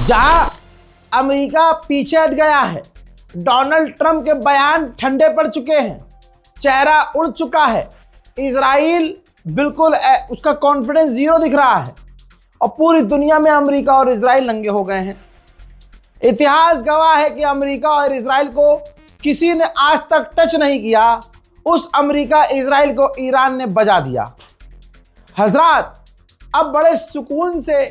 जहां अमेरिका पीछे हट गया है, डोनाल्ड ट्रंप के बयान ठंडे पड़ चुके हैं, चेहरा उड़ चुका है, इजराइल बिल्कुल उसका कॉन्फिडेंस जीरो दिख रहा है और पूरी दुनिया में अमेरिका और इजराइल नंगे हो गए हैं। इतिहास गवाह है कि अमेरिका और इजराइल को किसी ने आज तक टच नहीं किया, उस अमेरिका इजराइल को ईरान ने बजा दिया। हजरात, अब बड़े सुकून से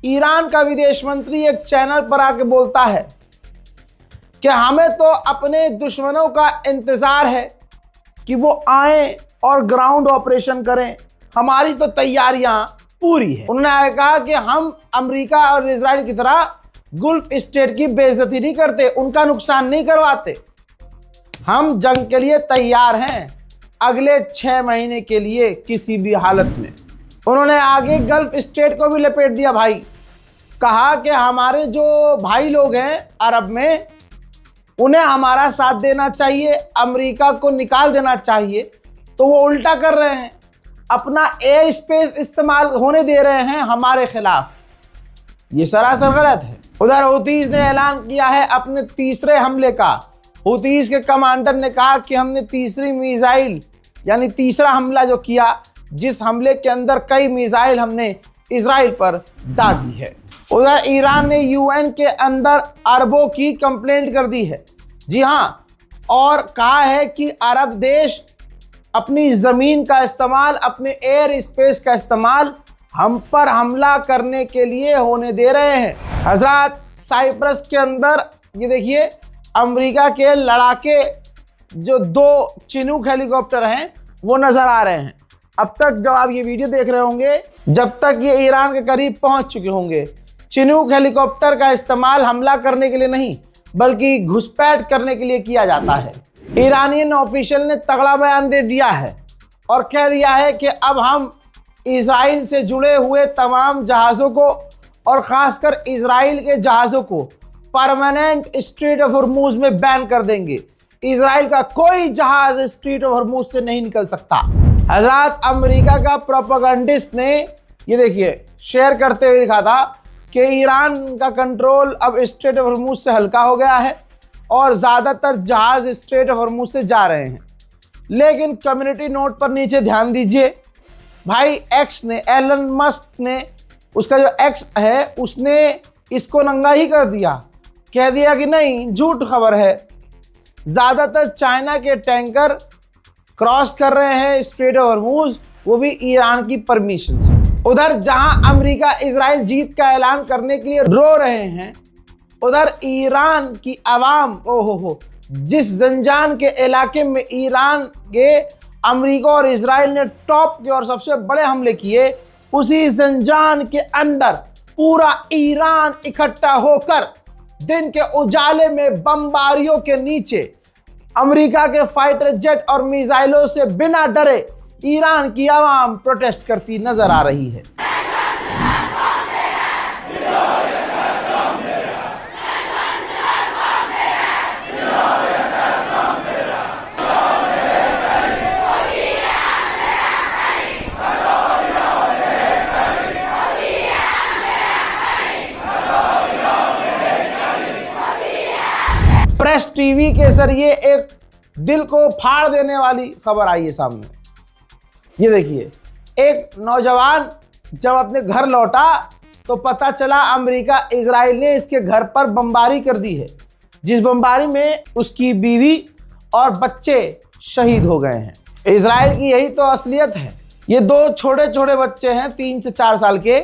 ईरान का विदेश मंत्री एक चैनल पर आके बोलता है कि हमें तो अपने दुश्मनों का इंतजार है कि वो आए और ग्राउंड ऑपरेशन करें, हमारी तो तैयारियां पूरी है। उन्होंने कहा कि हम अमेरिका और इजराइल की तरह गुल्फ स्टेट की बेइज्जती नहीं करते, उनका नुकसान नहीं करवाते, हम जंग के लिए तैयार हैं अगले 6 महीने के लिए किसी भी हालत में। उन्होंने आगे गल्फ स्टेट को भी लपेट दिया भाई, कहा कि हमारे जो भाई लोग हैं अरब में, उन्हें हमारा साथ देना चाहिए, अमेरिका को निकाल देना चाहिए, तो वो उल्टा कर रहे हैं, अपना एयर स्पेस इस्तेमाल होने दे रहे हैं हमारे खिलाफ। ये सरासर गलत है। उधर हूतीज ने ऐलान किया है अपने तीसरे हमले का। हूतीज के कमांडर ने कहा कि हमने तीसरी मिसाइल यानी तीसरा हमला जो किया, जिस हमले के अंदर कई मिसाइल हमने इजराइल पर दाग दी है। उधर ईरान ने यूएन के अंदर अरबों की कंप्लेंट कर दी है। जी हाँ, और कहा है कि अरब देश अपनी ज़मीन का इस्तेमाल, अपने एयर स्पेस का इस्तेमाल हम पर हमला करने के लिए होने दे रहे हैं। हजरात, साइप्रस के अंदर ये देखिए अमेरिका के लड़ाके जो 2 चिनूक हेलीकॉप्टर हैं वो नज़र आ रहे हैं। अब तक जब आप ये वीडियो देख रहे होंगे, जब तक ये ईरान के करीब पहुंच चुके होंगे, चिनूक हेलीकॉप्टर का इस्तेमाल हमला करने के लिए नहीं बल्कि घुसपैठ करने के लिए किया जाता है। ईरानियन ऑफिशियल ने तगड़ा बयान दे दिया है और कह दिया है कि अब हम इजराइल से जुड़े हुए तमाम जहाज़ों को और ख़ासकर इजराइल के जहाज़ों को परमानेंट स्ट्रेट ऑफ हॉर्मूज में बैन कर देंगे। इजराइल का कोई जहाज़ स्ट्रेट ऑफ हॉर्मूज से नहीं निकल सकता। हजरात, अमेरिका का प्रोपेगेंडिस्ट ने ये देखिए शेयर करते हुए लिखा था कि ईरान का कंट्रोल अब स्ट्रेट ऑफ हॉर्मूज से हल्का हो गया है और ज़्यादातर जहाज़ स्ट्रेट ऑफ हॉर्मूज से जा रहे हैं। लेकिन कम्युनिटी नोट पर नीचे ध्यान दीजिए भाई, एक्स ने, एलन मस्क ने, उसका जो एक्स है उसने इसको नंगा ही कर दिया, कह दिया कि नहीं, झूठ खबर है, ज़्यादातर चाइना के टैंकर क्रॉस कर रहे हैं स्ट्रेट ऑफ हॉर्मूज, वो भी ईरान की परमिशन से। उधर जहां अमेरिका इजराइल जीत का ऐलान करने के लिए रो रहे हैं, उधर ईरान की आवाम ओहो जिस जंजान के इलाके में ईरान के अमेरिका और इजराइल ने टॉप के और सबसे बड़े हमले किए, उसी जंजान के अंदर पूरा ईरान इकट्ठा होकर दिन के उजाले में बमबारियों के नीचे अमेरिका के फाइटर जेट और मिसाइलों से बिना डरे ईरान की आवाम प्रोटेस्ट करती नजर आ रही है। प्रेस टीवी के जरिए एक दिल को फाड़ देने वाली खबर आई है सामने। ये देखिए, एक नौजवान जब अपने घर लौटा तो पता चला अमेरिका इजराइल ने इसके घर पर बमबारी कर दी है, जिस बमबारी में उसकी बीवी और बच्चे शहीद हो गए हैं। इजराइल की यही तो असलियत है। ये 2 छोटे छोटे बच्चे हैं, 3 से 4 साल के,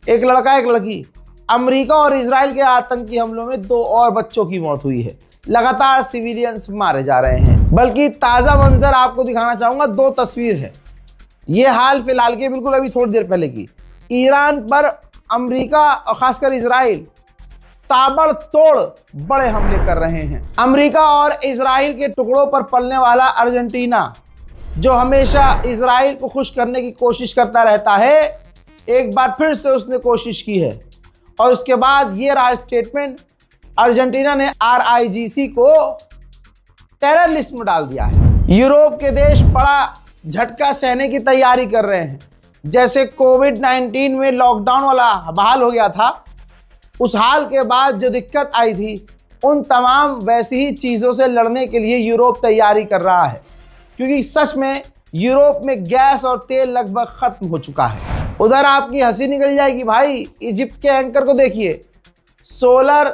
एक लड़का एक लड़की। अमेरिका और इजराइल के आतंकी हमलों में 2 और बच्चों की मौत हुई है। लगातार सिविलियंस मारे जा रहे हैं। बल्कि ताज़ा मंजर आपको दिखाना चाहूँगा, 2 तस्वीर है। ये हाल फिलहाल के, बिल्कुल अभी थोड़ी देर पहले की। ईरान पर अमेरिका और खासकर इजराइल ताबड़तोड़ बड़े हमले कर रहे हैं। अमेरिका और इजराइल के टुकड़ों पर पलने वाला अर्जेंटीना, जो हमेशा इजराइल को खुश करने की कोशिश करता रहता है, एक बार फिर से उसने कोशिश की है और उसके बाद ये रहा स्टेटमेंट। अर्जेंटीना ने RIGC को टेरर लिस्ट में डाल दिया है। यूरोप के देश बड़ा झटका सहने की तैयारी कर रहे हैं। जैसे कोविड-19 में लॉकडाउन वाला बहाल हो गया था, उस हाल के बाद जो दिक्कत आई थी, उन तमाम वैसी ही चीज़ों से लड़ने के लिए यूरोप तैयारी कर रहा है, क्योंकि सच में यूरोप में गैस और तेल लगभग खत्म हो चुका है। उधर आपकी हंसी निकल जाएगी भाई, इजिप्ट के एंकर को देखिए, सोलर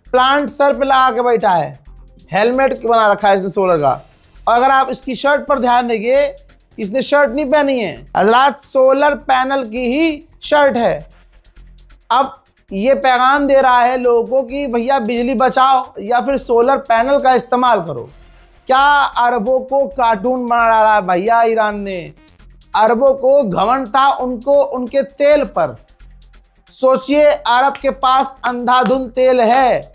प्लांट सर पे लगा के बैठा है, हेलमेट बना रखा है इसने सोलर का। और अगर आप इसकी शर्ट पर ध्यान देंगे, इसने शर्ट नहीं पहनी है हजरात, सोलर पैनल की ही शर्ट है। अब ये पैगाम दे रहा है लोगों को कि भैया बिजली बचाओ या फिर सोलर पैनल का इस्तेमाल करो। क्या अरबों को कार्टून बना डाला है भैया ईरान ने। अरबों को घमंड था उनको उनके तेल पर। सोचिए, अरब के पास अंधाधुंध तेल है,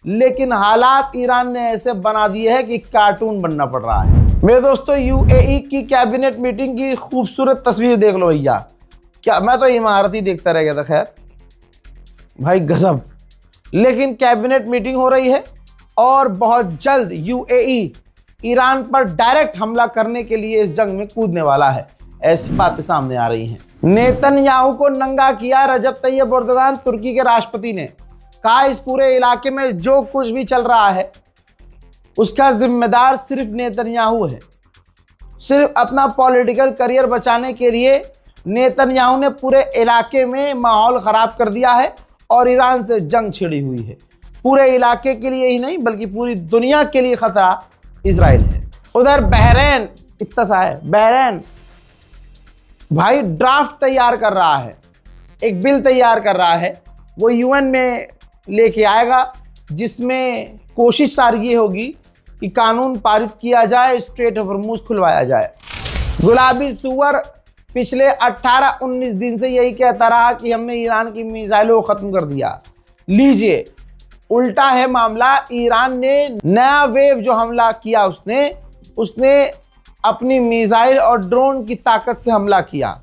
लेकिन हालात ईरान ने ऐसे बना दिए हैं कि कार्टून बनना पड़ रहा है। मेरे दोस्तों, यूएई की कैबिनेट मीटिंग की खूबसूरत तस्वीर देख लो भैया। क्या मैं तो इमारत ही देखता रह गया था, खैर भाई गजब। लेकिन कैबिनेट मीटिंग हो रही है और बहुत जल्द यूएई ईरान पर डायरेक्ट हमला करने के लिए इस जंग में कूदने वाला है, ऐसी बातें सामने आ रही हैं। नेतन्याहू को नंगा किया रजब तैयब एर्दोगान, तुर्की के राष्ट्रपति ने कहा इस पूरे इलाके में जो कुछ भी चल रहा है उसका जिम्मेदार सिर्फ नेतन्याहू है। सिर्फ अपना पॉलिटिकल करियर बचाने के लिए नेतन्याहू ने पूरे इलाके में माहौल खराब कर दिया है और ईरान से जंग छिड़ी हुई है। पूरे इलाके के लिए ही नहीं बल्कि पूरी दुनिया के लिए खतरा इजराइल है। उधर बहरीन, इतना सा है, बहरीन भाई ड्राफ्ट तैयार कर रहा है, एक बिल तैयार कर रहा है, वो यूएन में लेके आएगा, जिसमें कोशिश सारी ये होगी कि कानून पारित किया जाए, स्ट्रेट ऑफ हॉर्मुज खुलवाया जाए। गुलाबी सुअर पिछले 18-19 दिन से यही कहता रहा कि हमने ईरान की मिसाइलों को ख़त्म कर दिया। लीजिए, उल्टा है मामला। ईरान ने नया वेव जो हमला किया, उसने अपनी मिसाइल और ड्रोन की ताकत से हमला किया।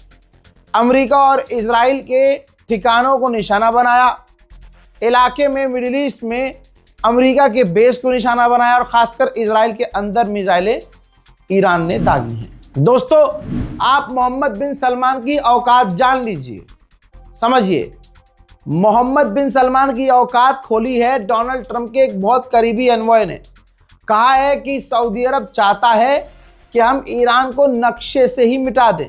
अमेरिका और इजराइल के ठिकानों को निशाना बनाया, इलाके में मिडिल ईस्ट में अमेरिका के बेस को निशाना बनाया और खासकर इजराइल के अंदर मिसाइलें ईरान ने दागी हैं। दोस्तों, आप मोहम्मद बिन सलमान की औकात जान लीजिए, समझिए। मोहम्मद बिन सलमान की औकात खोली है डोनाल्ड ट्रंप के एक बहुत करीबी एनवॉय ने। कहा है कि सऊदी अरब चाहता है कि हम ईरान को नक्शे से ही मिटा दें,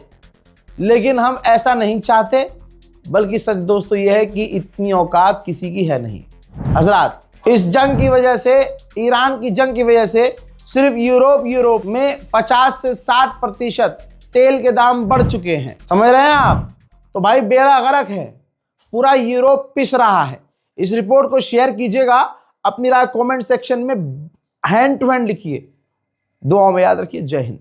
लेकिन हम ऐसा नहीं चाहते, बल्कि सच दोस्तों यह है कि इतनी औकात किसी की है नहीं। हजरात, इस जंग की वजह से, ईरान की जंग की वजह से सिर्फ यूरोप में 50 से 60% तेल के दाम बढ़ चुके हैं। समझ रहे हैं आप? तो भाई बेड़ा गर्क है, पूरा यूरोप पिस रहा है। इस रिपोर्ट को शेयर कीजिएगा, अपनी राय कमेंट सेक्शन में हैंड टू हैंड लिखिए। दुआओं में याद रखिए। जय हिंद।